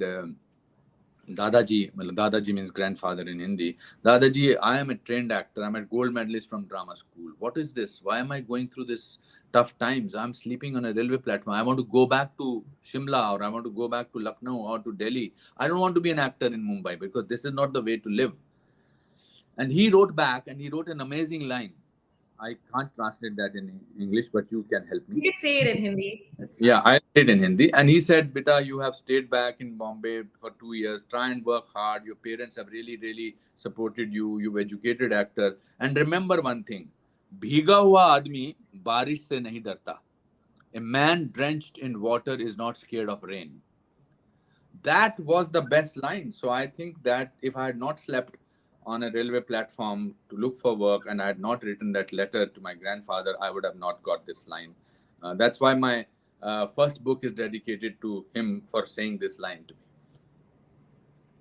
Dadaji, well, Dadaji means grandfather in Hindi. Dadaji, I am a trained actor. I'm a gold medalist from drama school. What is this? Why am I going through this tough times? I'm sleeping on a railway platform. I want to go back to Shimla or I want to go back to Lucknow or to Delhi. I don't want to be an actor in Mumbai because this is not the way to live. And he wrote back and he wrote an amazing line. I can't translate that in English, but you can help me. You can say it in Hindi. Yeah, I said in Hindi. And he said, Beta, you have stayed back in Bombay for 2 years. Try and work hard. Your parents have really, really supported you. You've educated actor. And remember one thing. Bhiga hua aadmi barish se nahi darta. A man drenched in water is not scared of rain. That was the best line. So I think that if I had not slept on a railway platform to look for work and I had not written that letter to my grandfather, I would have not got this line. That's why my first book is dedicated to him for saying this line to me.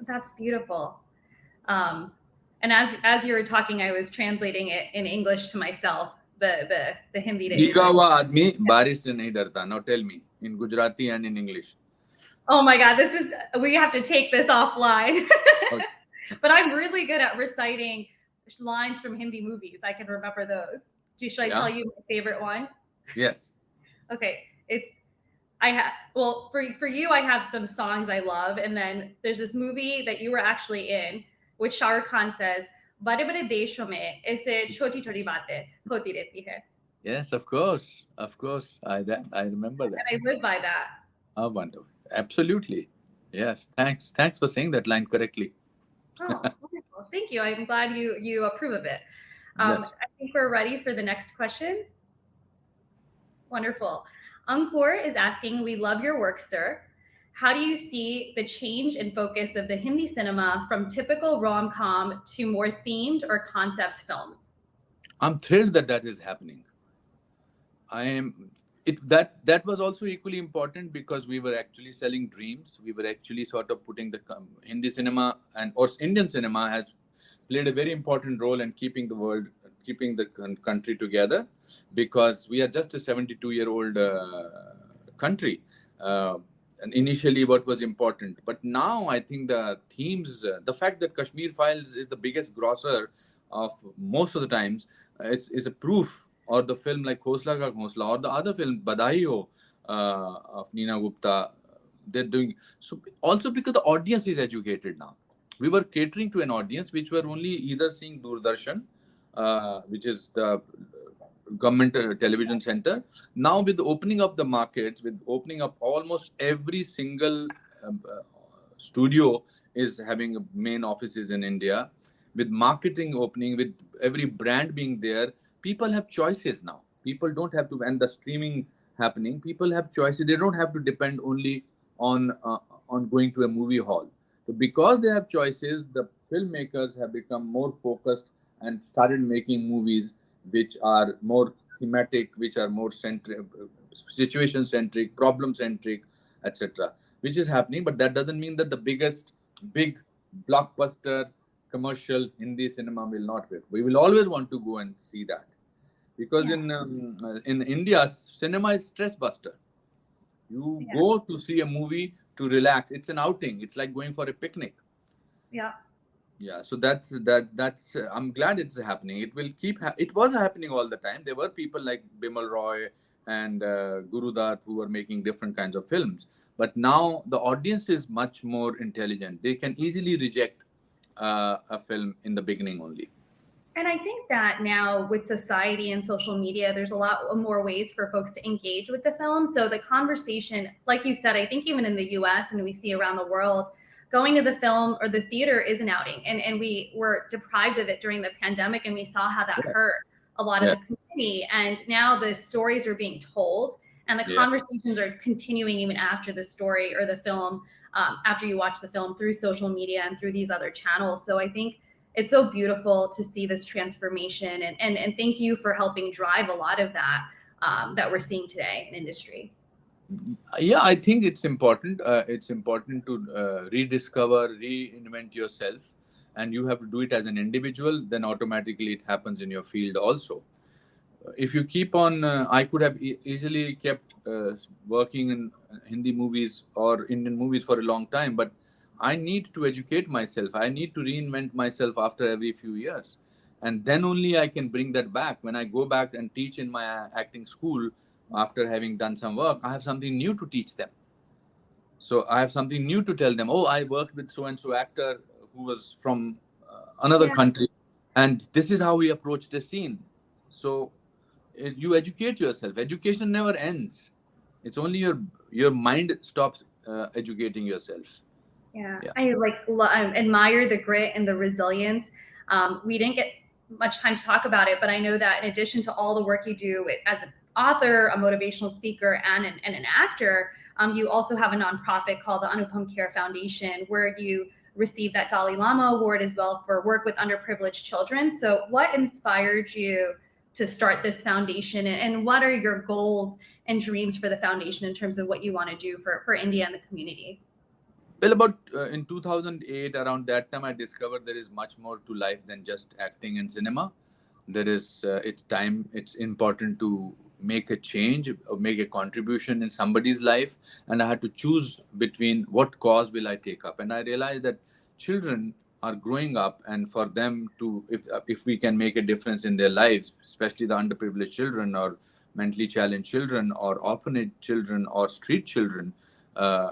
That's beautiful. And as you were talking, I was translating it in English to myself, the Hindi to English. Bhiga hua aadmi barish se nahi darta. Now tell me in Gujarati and in English. Oh my God, we have to take this offline. Okay. But I'm really good at reciting lines from Hindi movies. I can remember those. Should I tell you my favorite one? Yes. Okay. For you, I have some songs I love. And then there's this movie that you were actually in, which Shah Rukh Khan says, "Bade bade deshon mein aise choti choti baatein hoti rehti hai." Yes, of course. Of course. I remember that. And I live by that. Oh, wonderful. Absolutely. Yes. Thanks for saying that line correctly. Oh, wonderful. Thank you. I'm glad you approve of it. Yes. I think we're ready for the next question. Wonderful. Ankur is asking, we love your work, sir. How do you see the change in focus of the Hindi cinema from typical rom-com to more themed or concept films? I'm thrilled that is happening. That was also equally important because we were actually selling dreams. We were actually sort of putting the Hindi cinema or Indian cinema has played a very important role in keeping the country together, because we are just a 72-year-old country. And initially what was important, but now I think the themes, the fact that Kashmir Files is the biggest grosser of most of the times is a proof. Or the film like Khosla Ka Ghosla, or the other film Badai Ho of Neena Gupta, they're doing so also because the audience is educated now. We were catering to an audience which were only either seeing Doordarshan, which is the government television center. Now with the opening up the markets, with opening up almost every single studio is having main offices in India, with marketing opening, with every brand being there, people have choices now. People don't have to, and the streaming happening, people have choices. They don't have to depend only on going to a movie hall. So because they have choices, the filmmakers have become more focused and started making movies which are more thematic, which are more situation centric, problem centric, etc. Which is happening, but that doesn't mean that the big blockbuster commercial Hindi cinema will not work. We will always want to go and see that. because Yeah. in India, cinema is stress buster. You Yeah. go to see a movie to relax. It's an outing. It's like going for a picnic. Yeah. Yeah, so that's I'm glad it's happening. It will keep it was happening all the time. There were people like Bimal Roy and Guru Dutt who were making different kinds of films, but now the audience is much more intelligent. They can easily reject a film in the beginning only. And I think that now with society and social media, there's a lot more ways for folks to engage with the film. So the conversation, like you said, I think even in the US and we see around the world, going to the film or the theater is an outing. And we were deprived of it during the pandemic, and we saw how that Yeah, hurt a lot of yeah, the community. And now the stories are being told, and the yeah. conversations are continuing even after the story or the film, after you watch the film, through social media and through these other channels. So I think it's so beautiful to see this transformation, and thank you for helping drive a lot of that, that we're seeing today in industry. Yeah, I think it's important. It's important to rediscover, reinvent yourself, and you have to do it as an individual. Then automatically it happens in your field also. If you keep on, I could have easily kept working in Hindi movies or Indian movies for a long time, but I need to educate myself. I need to reinvent myself after every few years. And then only I can bring that back. When I go back and teach in my acting school, after having done some work, I have something new to teach them. So I have something new to tell them. Oh, I worked with so and so actor who was from another Yeah. country, and this is how we approached the scene. So you educate yourself. Education never ends. It's only your mind stops educating yourself. Yeah, Yeah, I admire the grit and the resilience. We didn't get much time to talk about it, but I know that in addition to all the work you do as an author, a motivational speaker, and an actor, you also have a nonprofit called the Anupam Kher Foundation, where you receive that Dalai Lama Award as well for work with underprivileged children. So, what inspired you to start this foundation, and what are your goals and dreams for the foundation in terms of what you want to do for India and the community? well, about in 2008, around that time, I discovered there is much more to life than just acting and cinema. There is it's time. It's important to make a change or make a contribution in somebody's life, and I had to choose between what cause will I take up. And I realized that children are growing up, and for them to, if we can make a difference in their lives, especially the underprivileged children or mentally challenged children or orphanage children or street children,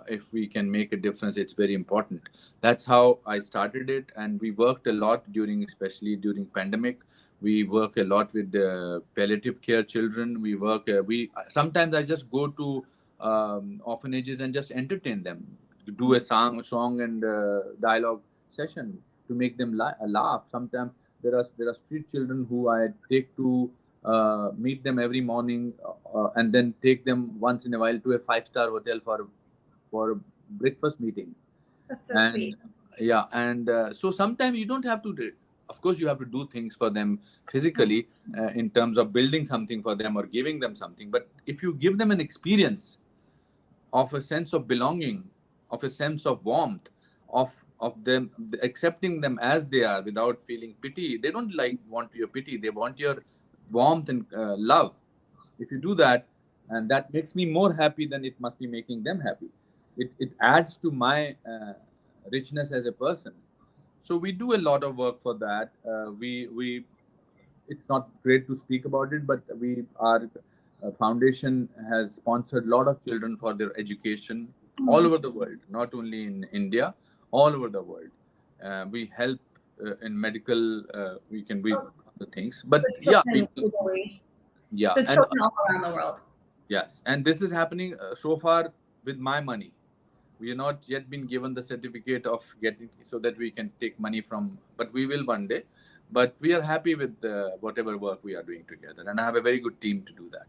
if we can make a difference, it's very important. That's how I started it, and we worked a lot during, especially during pandemic. We work a lot with the palliative care children. We work. We sometimes I just go to orphanages and just entertain them, do a song and dialogue session to make them laugh. Sometimes there are street children who I take to meet them every morning, and then take them once in a while to a five-star hotel for a breakfast meeting. That's so And sweet. yeah, and so sometimes you don't have to do, of course you have to do things for them physically, in terms of building something for them or giving them something, but if you give them an experience of a sense of belonging, of a sense of warmth, of them accepting them as they are without feeling pity. They don't like want your pity, they want your warmth and love. If you do that, and that makes me more happy than it must be making them happy. It adds to my richness as a person. So we do a lot of work for that. We it's not great to speak about it, but we our foundation has sponsored a lot of children for their education all over the world, not only in India, all over the world. We help in medical. We can do other things, but For yeah, children people, globally. yeah, So and children all around the world. yes, and this is happening so far with my money. We are not yet been given the certificate of getting so that we can take money from, but we will one day. But we are happy with whatever work we are doing together, and I have a very good team to do that.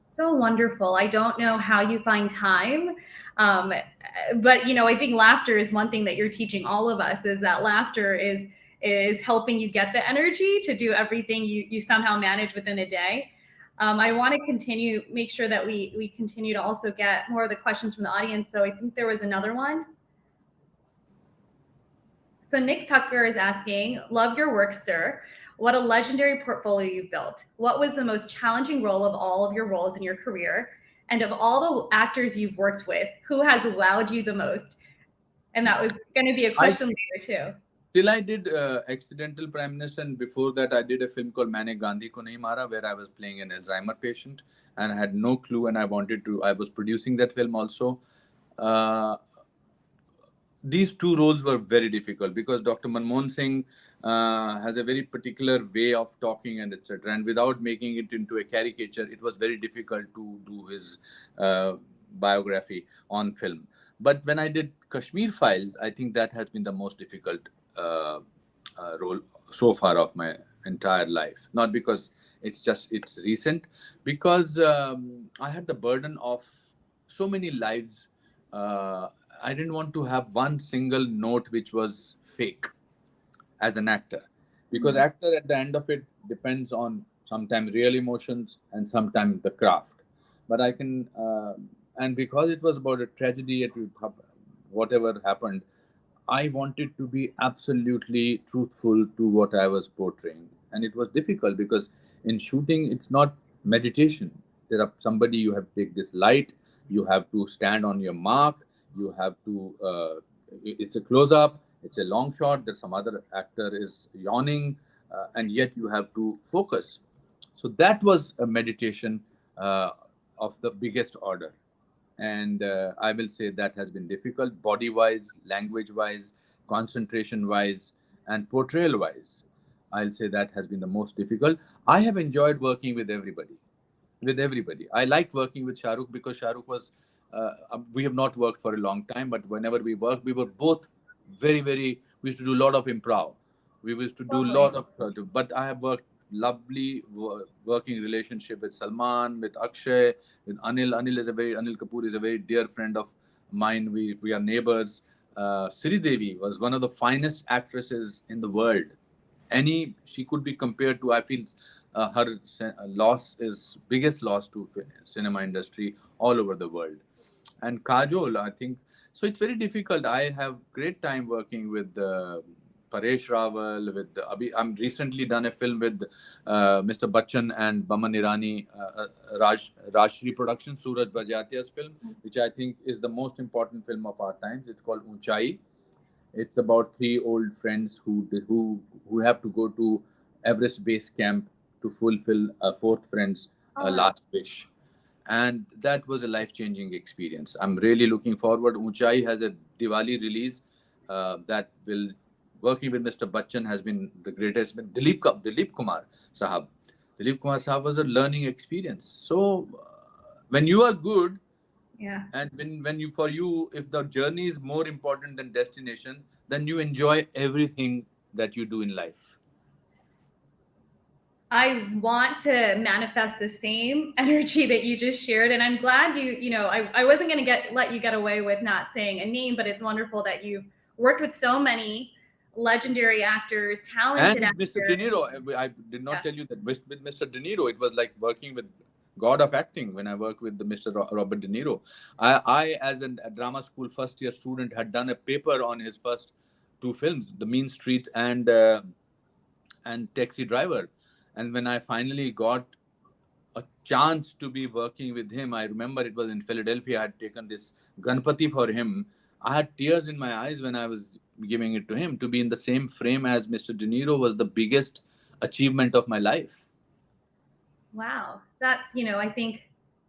So wonderful. I don't know how you find time. Um, but I think laughter is one thing that you're teaching all of us, is that laughter is helping you get the energy to do everything you somehow manage within a day. I want to make sure that we continue to also get more of the questions from the audience. So I think there was another one. So Nick Tucker is asking, love your work, sir. What a legendary portfolio you've built. What was the most challenging role of all of your roles in your career? And of all the actors you've worked with, who has wowed you the most? And that was going to be a question later too. Till I did Accidental Prime Minister, and before that I did a film called Maine Gandhi Ko Nahi Mara, where I was playing an Alzheimer patient and I had no clue, and I was producing that film also. These two roles were very difficult because Dr. Manmohan Singh has a very particular way of talking and etc. And without making it into a caricature, it was very difficult to do his biography on film. But when I did Kashmir Files, I think that has been the most difficult role so far of my entire life. Not because it's recent, because I had the burden of so many lives. I didn't want to have one single note which was fake as an actor, because actor at the end of it depends on sometimes real emotions and sometimes the craft. But I can, and because it was about a tragedy, whatever happened, I wanted to be absolutely truthful to what I was portraying. And it was difficult because in shooting, it's not meditation. There are somebody, you have to take this light, you have to stand on your mark, you have to, it's a close up, it's a long shot, that some other actor is yawning, and yet you have to focus. So that was a meditation of the biggest order. And I will say that has been difficult, body wise, language wise, concentration wise, and portrayal wise. I'll say that has been the most difficult. I have enjoyed working with everybody. I liked working with Shah Rukh because Shah Rukh was, we have not worked for a long time, but whenever we worked, we were both we used to do a lot of improv. We used to do a lot of, but I have worked lovely working relationship with Salman, with Akshay, with Anil. Anil Kapoor is a very dear friend of mine. We are neighbors. Sri Devi was one of the finest actresses in the world. She could be compared to, I feel, her loss is biggest loss to cinema industry all over the world. And Kajol, I think, so it's very difficult. I have great time working with Paresh Rawal, I'm recently done a film with Mr. Bachchan and Baman Irani, Rajshri Production, Suraj Bajatia's film, which I think is the most important film of our times. It's called Unchai. It's about three old friends who have to go to Everest Base Camp to fulfill a fourth friend's last wish. And that was a life-changing experience. I'm really looking forward. Unchai has a Diwali release that will, working with Mr. Bachchan has been the greatest. Dilip Kumar Sahab. Dilip Kumar Sahab was a learning experience. So when you are good, yeah, and for you, if the journey is more important than destination, then you enjoy everything that you do in life. I want to manifest the same energy that you just shared. And I'm glad I wasn't going to let you get away with not saying a name, but it's wonderful that you've worked with so many legendary actors, talented actors. Mr. De Niro, I did not tell you that with Mr. De Niro, it was like working with God of acting when I worked with Mr. Robert De Niro. I as a drama school first year student, had done a paper on his first two films, The Mean Streets and Taxi Driver. And when I finally got a chance to be working with him, I remember it was in Philadelphia. I had taken this Ganpati for him. I had tears in my eyes when I was giving it to him. To be in the same frame as Mr. De Niro was the biggest achievement of my life. Wow. That's, I think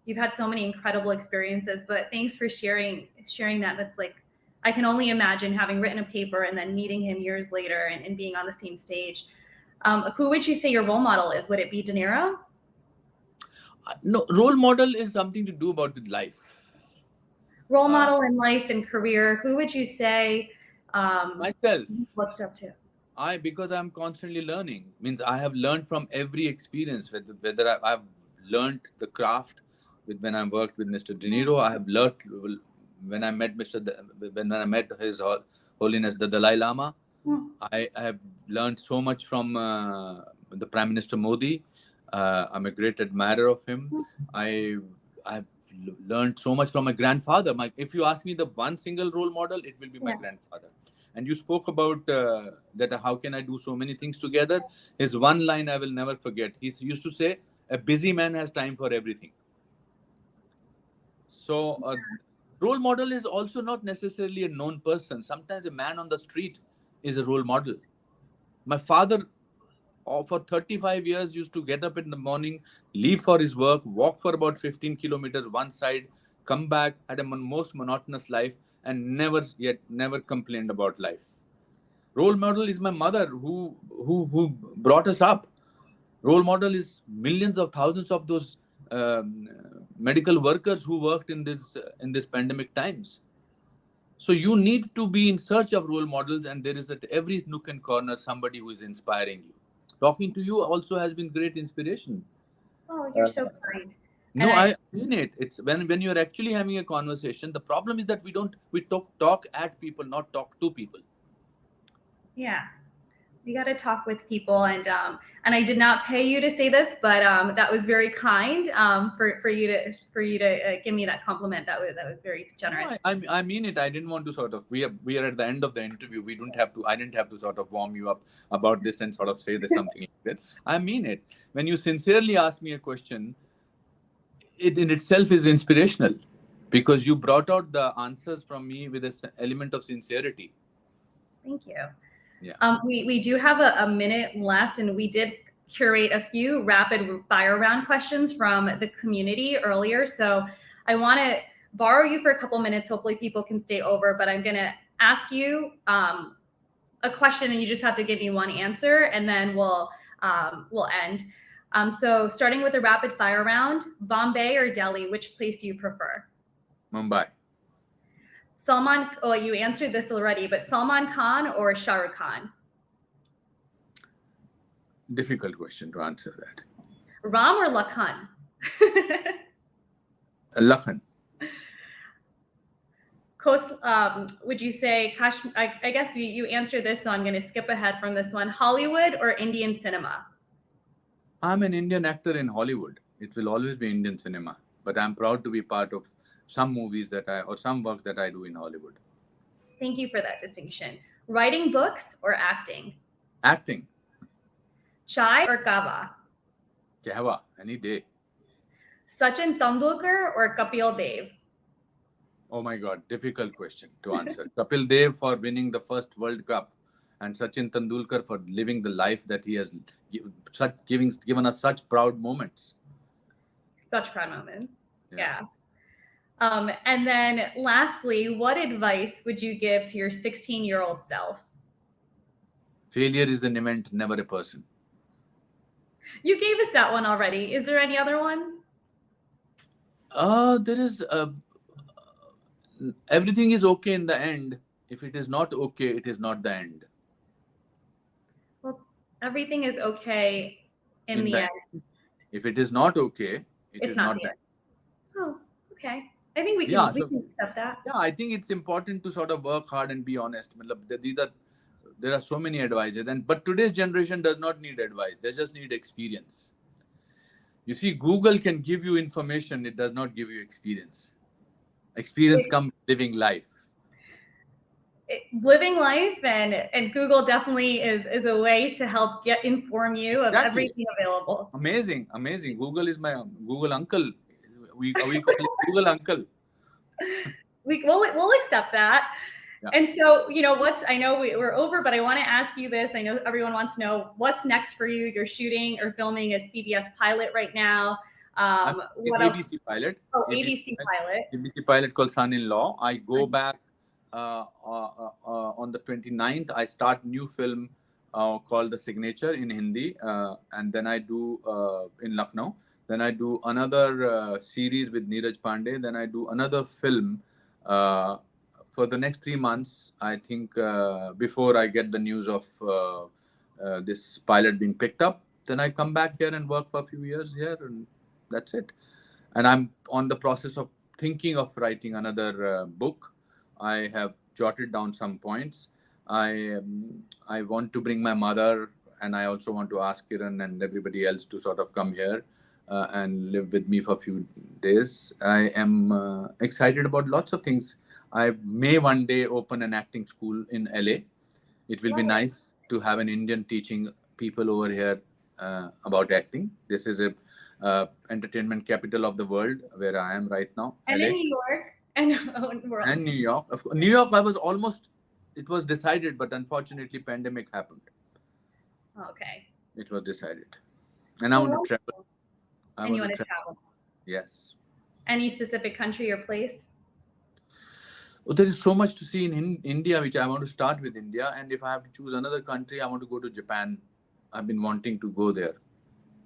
you've had so many incredible experiences, but thanks for sharing that. That's like, I can only imagine having written a paper and then meeting him years later and being on the same stage. Who would you say your role model is? Would it be De Niro? No, role model is something to do about with life. Role model in life and career. Who would you say myself looked up to? Because I'm constantly learning. Means I have learned from every experience. Whether I've learned the craft when I worked with Mr. De Niro, I have learned when I met when I met His Holiness the Dalai Lama. I have learned so much from the Prime Minister Modi. I'm a great admirer of him. I've learned so much from my grandfather. If you ask me the one single role model, it will be my grandfather. And you spoke about that how can I do so many things together. His one line I will never forget. He used to say, a busy man has time for everything. So role model is also not necessarily a known person. Sometimes a man on the street is a role model. My father, for 35 years, used to get up in the morning, leave for his work, walk for about 15 kilometers one side, come back, had a most monotonous life, and never complained about life. Role model is my mother, who brought us up. Role model is millions of thousands of those medical workers who worked in this pandemic times. So you need to be in search of role models, and there is at every nook and corner somebody who is inspiring you. Talking to you also has been great inspiration. Oh, you're so kind. No, I mean it. It's when you're actually having a conversation. The problem is that we talk at people, not talk to people. Yeah. We got to talk with people, and I did not pay you to say this, but that was very kind for you to give me that compliment. That was very generous. No, I mean it. I didn't want to sort of. We are at the end of the interview. I didn't have to sort of warm you up about this and sort of say this something like that. I mean it. When you sincerely ask me a question, it in itself is inspirational, because you brought out the answers from me with an element of sincerity. Thank you. Yeah. We do have a minute left, and we did curate a few rapid fire round questions from the community earlier. So I want to borrow you for a couple minutes. Hopefully people can stay over, but I'm going to ask you a question, and you just have to give me one answer, and then we'll end. So starting with a rapid fire round, Bombay or Delhi, which place do you prefer? Mumbai. Salman, oh, you answered this already, but Salman Khan or Shah Rukh Khan? Difficult question to answer that. Ram or Lakhan? Lakhan. Would you say, I guess you answered this, so I'm going to skip ahead from this one. Hollywood or Indian cinema? I'm an Indian actor in Hollywood. It will always be Indian cinema, but I'm proud to be part of some movies or some work that I do in Hollywood. Thank you for that distinction. Writing books or acting? Acting. Chai or kava? Kahwa, any day. Sachin Tendulkar or Kapil Dev? Oh my God, difficult question to answer. Kapil Dev for winning the first World Cup, and Sachin Tendulkar for living the life that he has given us such proud moments. Such proud moments. Yeah. And then lastly, what advice would you give to your 16-year-old self? Failure is an event, never a person. You gave us that one already. Is there any other ones? There is. Everything is okay in the end. If it is not okay, it is not the end. Well, everything is okay in the end. If it is not okay, it's not the end. Oh, okay. I think we can accept that. Yeah, I think it's important to sort of work hard and be honest. There are so many advices, but today's generation does not need advice. They just need experience. You see, Google can give you information. It does not give you experience. Experience comes living life. Living life, and Google definitely is a way to help inform you of everything available. Oh, amazing. Google is my Google uncle. We call it Google uncle. We'll accept that. Yeah. And so, I know we're over, but I want to ask you this. I know everyone wants to know what's next for you. You're shooting or filming a CBS pilot right now. What else? ABC pilot. Oh, ABC pilot. ABC pilot called Son-in-Law. I go back on the 29th. I start new film called The Signature in Hindi, and then I do in Lucknow. Then I do another series with Neeraj Pandey. Then I do another film for the next 3 months, I think, before I get the news of this pilot being picked up. Then I come back here and work for a few years here, and that's it. And I'm on the process of thinking of writing another book. I have jotted down some points. I want to bring my mother, and I also want to ask Kiran and everybody else to sort of come here and live with me for a few days. I am excited about lots of things. I may one day open an acting school in LA. It will be Love it. nice to have an Indian teaching people over here about acting. This is a entertainment capital of the world where I am right now, And LA in New York and world. and New York. Of course, New York, it was decided, but unfortunately, pandemic happened. Okay. It was decided, and I want to travel. And you want to travel. Yes. Any specific country or place? Oh, there is so much to see in India, which I want to start with India. And if I have to choose another country, I want to go to Japan. I've been wanting to go there.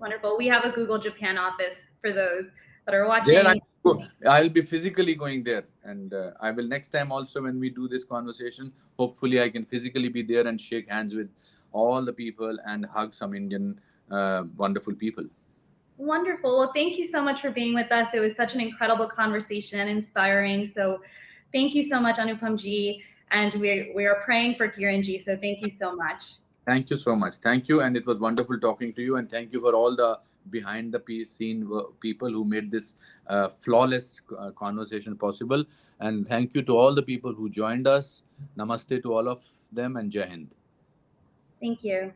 Wonderful. We have a Google Japan office for those that are watching. There I'll be physically going there. And I will next time also when we do this conversation, hopefully I can physically be there and shake hands with all the people and hug some Indian wonderful people. Wonderful. Well, thank you so much for being with us. It was such an incredible conversation and inspiring. So thank you so much, Anupam ji. And we are praying for Kiran ji. So thank you so much. Thank you so much. Thank you. And it was wonderful talking to you. And thank you for all the behind the scene people who made this flawless conversation possible. And thank you to all the people who joined us. Namaste to all of them and Jai Hind. Thank you.